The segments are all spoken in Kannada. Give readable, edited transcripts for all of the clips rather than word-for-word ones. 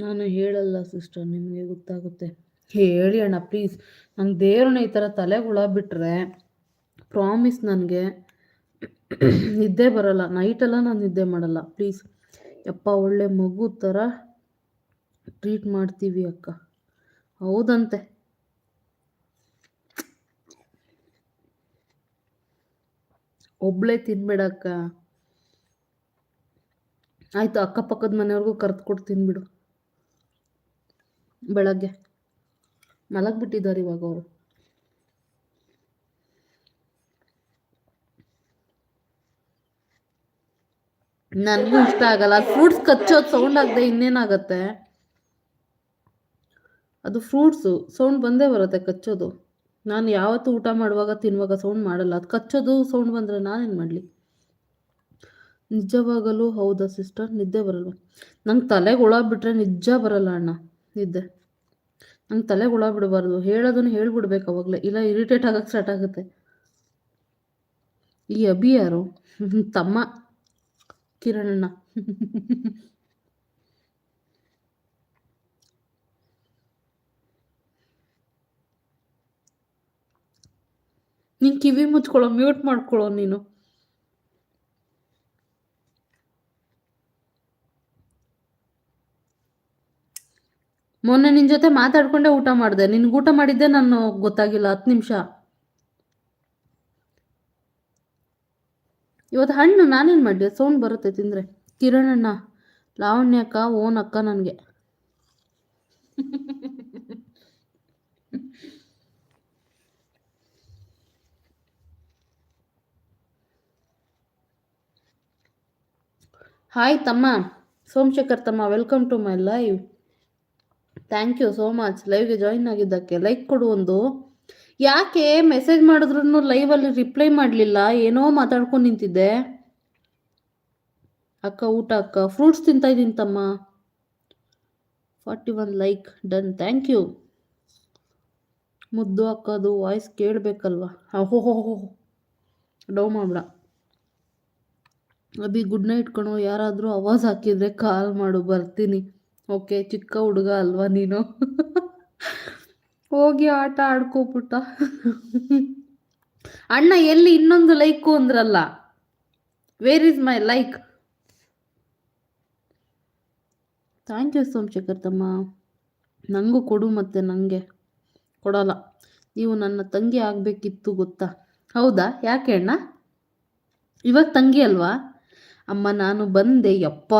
ನಾನು ಹೇಳಲ್ಲ ಸಿಸ್ಟರ್, ನಿಮಗೆ ಗೊತ್ತಾಗುತ್ತೆ. ಹೇಳಿ ಅಣ್ಣ ಪ್ಲೀಸ್. ನಂಗೆ ದೇವ್ರನ್ನ ಈ ಥರ ತಲೆಗೆ ಹುಳ ಬಿಟ್ಟರೆ ಪ್ರಾಮಿಸ್ ನನಗೆ ನಿದ್ದೆ ಬರಲ್ಲ. ನೈಟೆಲ್ಲ ನಾನು ನಿದ್ದೆ ಮಾಡಲ್ಲ. ಪ್ಲೀಸ್ ಯಪ್ಪ, ಒಳ್ಳೆ ಮಗು ಥರ ಟ್ರೀಟ್ ಮಾಡ್ತೀವಿ ಅಕ್ಕ. ಹೌದಂತೆ. ಒಬ್ಳೇ ತಿನ್ಬೇಡಕ್ಕ. ಆಯಿತು, ಅಕ್ಕಪಕ್ಕದ ಮನೆಯವ್ರಿಗೂ ಕರೆದು ಕೊಟ್ಟು ತಿನ್ಬಿಡು. ಬೆಳಗ್ಗೆ ಮಲಗಿಬಿಟ್ಟಿದ್ದಾರೆ ಇವಾಗ ಅವರು. ನನಗೂ ಇಷ್ಟ ಆಗಲ್ಲ. ಫ್ರೂಟ್ಸ್ ಕಚ್ಚೋದು ಸೌಂಡ್ ಆಗದೆ ಇನ್ನೇನಾಗತ್ತೆ? ಅದು ಫ್ರೂಟ್ಸು ಸೌಂಡ್ ಬಂದೇ ಬರುತ್ತೆ ಕಚ್ಚೋದು. ನಾನು ಯಾವತ್ತೂ ಊಟ ಮಾಡುವಾಗ ತಿನ್ನುವಾಗ ಸೌಂಡ್ ಮಾಡಲ್ಲ. ಅದು ಕಚ್ಚೋದು ಸೌಂಡ್ ಬಂದರೆ ನಾನೇನು ಮಾಡಲಿ? ನಿಜವಾಗಲೂ ಹೌದಾ ಸಿಸ್ಟರ್? ನಿದ್ದೆ ಬರಲ್ವ? ನಂಗೆ ತಲೆಗೆ ಹುಳ ಬಿಟ್ಟರೆ ನಿಜ ಬರಲ್ಲ ಅಣ್ಣ ನಿದ್ದೆ. ನಂಗೆ ತಲೆಗೆ ಹುಳ ಬಿಡಬಾರ್ದು. ಹೇಳೋದನ್ನು ಹೇಳ್ಬಿಡ್ಬೇಕು ಅವಾಗಲೇ, ಇಲ್ಲ ಇರಿಟೇಟ್ ಆಗಕ್ಕೆ ಸ್ಟಾರ್ಟ್ ಆಗುತ್ತೆ. ಈ ಅಭಿ ಯಾರು? ತಮ್ಮ ಕಿರಣಣ್ಣ. ನೀನು ಕಿವಿ ಮುಚ್ಕೊಳ್ಳೋ, ಮ್ಯೂಟ್ ಮಾಡ್ಕೊಳ್ಳೋ ನೀನು. ಮೊನ್ನೆ ನಿನ್ನ ಜೊತೆ ಮಾತಾಡ್ಕೊಂಡೆ ಊಟ ಮಾಡಿದೆ. ನಿನ್ಗೆ ಊಟ ಮಾಡಿದ್ದೆ ನಾನು ಗೊತ್ತಾಗಿಲ್ಲ 10 ನಿಮಿಷ. ಇವತ್ತು ಹಣ್ಣು ನಾನೇನು ಮಾಡಿದೆ? ಸೌಂಡ್ ಬರುತ್ತೆ ತಿಂದರೆ. ಕಿರಣಣ್ಣ, ಲಾವಣ್ಯ ಅಕ್ಕ, ಓನ್ ಅಕ್ಕ ನನಗೆ. ಹಾಯ್ ತಮ್ಮ ಸೋಮಶೇಖರ್ ತಮ್ಮ, welcome to my live. Thank you so much ಲೈವ್ಗೆ ಜಾಯಿನ್ ಆಗಿದ್ದಕ್ಕೆ. ಲೈಕ್ ಕೊಡು ಒಂದು. ಯಾಕೆ ಮೆಸೇಜ್ ಮಾಡಿದ್ರು ಲೈವಲ್ಲಿ ರಿಪ್ಲೈ ಮಾಡಲಿಲ್ಲ? ಏನೋ ಮಾತಾಡ್ಕೊಂಡು ನಿಂತಿದ್ದೆ. ಅಕ್ಕ ಊಟ ಅಕ್ಕ, ಫ್ರೂಟ್ಸ್ ತಿಂತಾ ಇದ್ದೀನಿ ತಮ್ಮ. 41 ಲೈಕ್, ಡನ್, ಥ್ಯಾಂಕ್ ಯು. ಮುದ್ದು ಅಕ್ಕದು ವಾಯ್ಸ್ ಕೇಳಬೇಕಲ್ವಾ? ಓಹೋ ಡೌ ಮಾಡ್ಬೇಡ. ಅಭಿ ಗುಡ್ ನೈಟ್ ಕಣೋ. ಯಾರಾದರೂ ಆವಾಜ್ ಹಾಕಿದರೆ ಕಾಲ್ ಮಾಡು, ಬರ್ತೀನಿ. ಓಕೆ, ಚಿಕ್ಕ ಹುಡುಗ ಅಲ್ವಾ ನೀನು? ಹೋಗಿ ಆಟ ಆಡ್ಕೋಬಿಟ್ಟ. ಅಣ್ಣ ಎಲ್ಲಿ ಇನ್ನೊಂದು ಲೈಕು ಅಂದ್ರಲ್ಲ? Where is my like? Thank you Somashekar ತಮ್ಮ. ನನಗೂ ಕೊಡು. ಮತ್ತೆ ನನಗೆ ಕೊಡಲ್ಲ. ನೀವು ನನ್ನ ತಂಗಿ ಆಗಬೇಕಿತ್ತು ಗೊತ್ತಾ? ಹೌದಾ? ಯಾಕೆ ಅಣ್ಣ? ಇವಾಗ ತಂಗಿ ಅಲ್ವಾ? ಅಮ್ಮ ನಾನು ಬಂದೆ. ಯಪ್ಪ,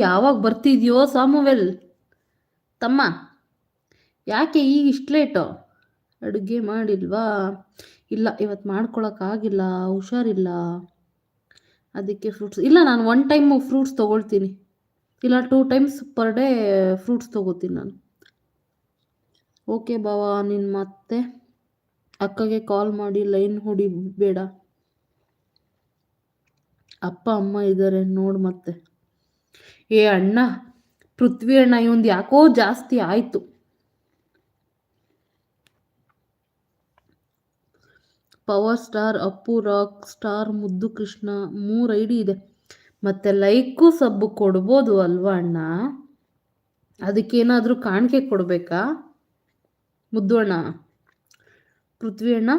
ಯಾವಾಗ ಬರ್ತಿದ್ಯೋ ಸಾಮುವೆಲ್ ತಮ್ಮ? ಯಾಕೆ ಈಗ ಇಷ್ಟು ಲೇಟು? ಅಡುಗೆ ಮಾಡಿಲ್ವಾ? ಇಲ್ಲ, ಇವತ್ತು ಮಾಡ್ಕೊಳಕ್ಕಾಗಿಲ್ಲ, ಹುಷಾರಿಲ್ಲ, ಅದಕ್ಕೆ ಫ್ರೂಟ್ಸ್ ಇಲ್ಲ. ನಾನು 1 ಟೈಮ್ ಫ್ರೂಟ್ಸ್ ತೊಗೊಳ್ತೀನಿ, ಇಲ್ಲ 2 ಟೈಮ್ಸ್ ಪರ್ ಡೇ ಫ್ರೂಟ್ಸ್ ತೊಗೋತೀನಿ ನಾನು. ಓಕೆ ಬಾವಾ, ನೀನು ಮತ್ತೆ ಅಕ್ಕಗೆ ಕಾಲ್ ಮಾಡಿ ಲೈನ್ ಹೊಡಿಬೇಡ. ಅಪ್ಪ ಅಮ್ಮ ಇದ್ದಾರೆ ನೋಡು ಮತ್ತೆ. ಏ ಅಣ್ಣ, ಪೃಥ್ವಿ ಅಣ್ಣ ಇವಂದು ಯಾಕೋ ಜಾಸ್ತಿ ಆಯಿತು. Power star, Appu rock star, ಮುದ್ದು ಕೃಷ್ಣ 3 ID ಇದೆ. ಮತ್ತೆ ಲೈಕು ಸಬ್ಬು ಕೊಡ್ಬೋದು ಅಲ್ವಾ ಅಣ್ಣ? ಅದಕ್ಕೇನಾದರೂ ಕಾಣಿಕೆ ಕೊಡಬೇಕಾ ಮುದ್ದು ಅಣ್ಣ? ಪೃಥ್ವಿ ಅಣ್ಣ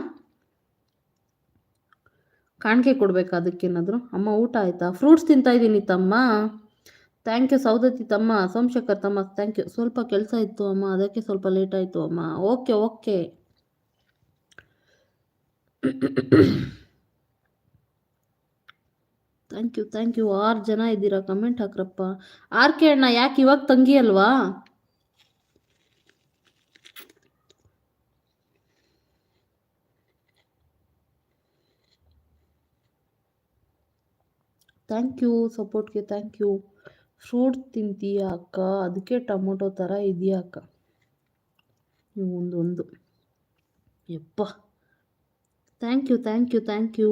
ಕಾಣಿಕೆ ಕೊಡಬೇಕಾ ಅದಕ್ಕೇನಾದರೂ? ಅಮ್ಮ ಊಟ ಆಯಿತಾ? ಫ್ರೂಟ್ಸ್ ತಿಂತಾ ಇದ್ದೀನಿ ತಮ್ಮ. ಥ್ಯಾಂಕ್ ಯು ಸೌದತ್ತಿ ತಮ್ಮ. ಸೋಮಶೇಖರ್ ತಮ್ಮ ಥ್ಯಾಂಕ್ ಯು. ಸ್ವಲ್ಪ ಕೆಲಸ ಇತ್ತು ಅಮ್ಮ, ಅದಕ್ಕೆ ಸ್ವಲ್ಪ ಲೇಟ್ ಆಯಿತು ಅಮ್ಮ. ಓಕೆ ಥ್ಯಾಂಕ್ ಯು 6 ಜನ ಇದ್ದೀರಾ, ಕಮೆಂಟ್ ಹಾಕ್ರಪ್ಪ. ಆರ್ಕೆ ಅಣ್ಣ ಯಾಕೆ ಇವಾಗ ತಂಗಿ ಅಲ್ವಾ? ಥ್ಯಾಂಕ್ ಯು ಸಪೋರ್ಟ್ಗೆ, ಥ್ಯಾಂಕ್ ಯು. ಫ್ರೂಟ್ ತಿಂತೀಯಾ ಅಕ್ಕ? ಅದಕ್ಕೆ ಟೊಮೊಟೊ ಥರ ಇದೆಯಾ ಅಕ್ಕ? ಒಂದು ಯಪ್ಪ, ಥ್ಯಾಂಕ್ ಯು.